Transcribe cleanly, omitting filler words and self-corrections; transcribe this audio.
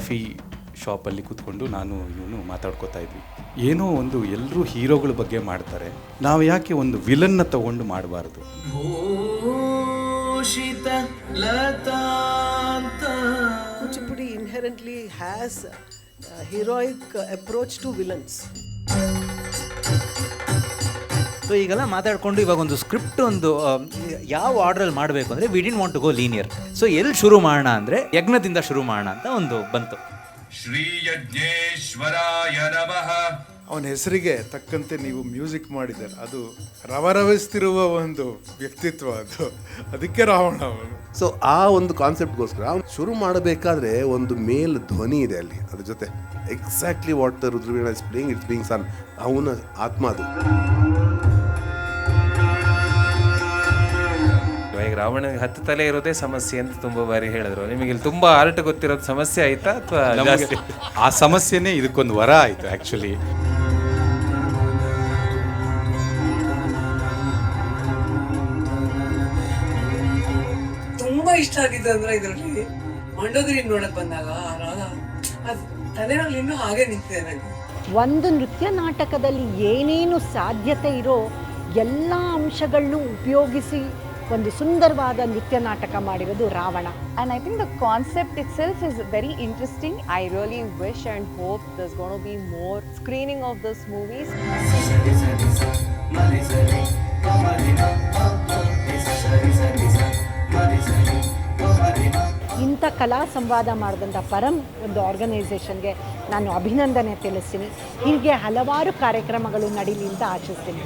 Coffee ಶಾಪಲ್ಲಿ ಕೂತ್ಕೊಂಡು ನಾನು ಇವನು ಮಾತಾಡ್ಕೋತಾ ಇದ್ವಿ. ಏನೋ ಒಂದು ಎಲ್ಲರೂ ಹೀರೋಗಳ ಬಗ್ಗೆ ಮಾಡ್ತಾರೆ, ನಾವು ಯಾಕೆ ಒಂದು ವಿಲನ್ನ ತಗೊಂಡು ಮಾಡಬಾರ್ದು? Kuchipudi inherently has a heroic approach to villains. So ಈಗೆಲ್ಲ ಮಾತಾಡಿಕೊಂಡು ಇವಾಗ ಒಂದು ಸ್ಕ್ರಿಪ್ಟ್ ಒಂದು ಯಾವ ಆರ್ಡ್ರಲ್ಲಿ ಮಾಡಬೇಕು ಅಂದರೆ we didn't want to go linear. So ಎಲ್ಲಿ ಶುರು ಮಾಡೋಣ ಅಂದರೆ ಯಜ್ಞದಿಂದ ಶುರು ಮಾಡೋಣ ಅಂತ ಒಂದು ಬಂತು. ಶ್ರೀ ಯಜ್ಞೇಶ್ವರಾಯ ನಮಃ. ಅವನ ಹೆಸರಿಗೆ ತಕ್ಕಂತೆ ನೀವು ಮ್ಯೂಸಿಕ್ ಮಾಡಿದ್ದಾರೆ, ಅದು ರವರವಿಸ್ತಿರುವ ಒಂದು ವ್ಯಕ್ತಿತ್ವ, ಅದಕ್ಕೆ ರಾವಣ ಅವನು. ಸೊ ಆ ಒಂದು ಕಾನ್ಸೆಪ್ಟ್ಗೋಸ್ಕರ ಅವನು ಶುರು ಮಾಡಬೇಕಾದ್ರೆ ಒಂದು ಮೇಲ್ ಧ್ವನಿ ಇದೆ ಅಲ್ಲಿ, ಅದ್ರ ಜೊತೆ exactly what the Rudraveena is playing, it's being sung, ಅವನ ಆತ್ಮ ಅದು. ಈಗ ರಾವಣನಿಗೆ 10 ತಲೆ ಇರೋದೇ ಸಮಸ್ಯೆ ಅಂತ ತುಂಬಾ ಬಾರಿ ಹೇಳಿದ್ರು. ನಿಮಗೆ ಇಲ್ಲಿ ತುಂಬಾ ಆರ್ಟ್ ಗೊತ್ತಿರೋದು ಸಮಸ್ಯೆ ಆಯ್ತಾ ಅಥವಾ ಆ ಸಮಸ್ಯೆನೇ ಇದಕ್ಕೊಂದು ವರ ಆಯಿತು ಆ್ಯಕ್ಚುಲಿ. ತುಂಬಾ ಇಷ್ಟ ಆಗಿದ್ದು ಅಂದ್ರೆ ಇದರಲ್ಲಿ ಮಂಡೋದರಿ ನೋಡಕ್ ಬಂದಾಗ ಅದು ತಲೆನಲ್ಲಿ ಇನ್ನೂ ಹಾಗೆ ನಿಂತಿದೆ ನನಗೆ. ಒಂದು ನೃತ್ಯ ನಾಟಕದಲ್ಲಿ ಏನೇನು ಸಾಧ್ಯತೆ ಇರೋ ಎಲ್ಲ ಅಂಶಗಳನ್ನು ಉಪಯೋಗಿಸಿ ಒಂದು ಸುಂದರವಾದ ನೃತ್ಯ ನಾಟಕ ಮಾಡಿರೋದು Ravana. And I think the concept itself is very interesting. I really wish and hope there's going to be more screening of these movies. ಇಂಥ ಕಲಾ ಸಂವಾದ ಮಾಡಿದಂಥ ಪರಂ ಒಂದು ಆರ್ಗನೈಸೇಷನ್ಗೆ ನಾನು ಅಭಿನಂದನೆ ತಿಳಿಸ್ತೀನಿ. ಹೀಗೆ ಹಲವಾರು ಕಾರ್ಯಕ್ರಮಗಳು ನಡೀಲಿ ಅಂತ ಆಶಿಸ್ತೀನಿ.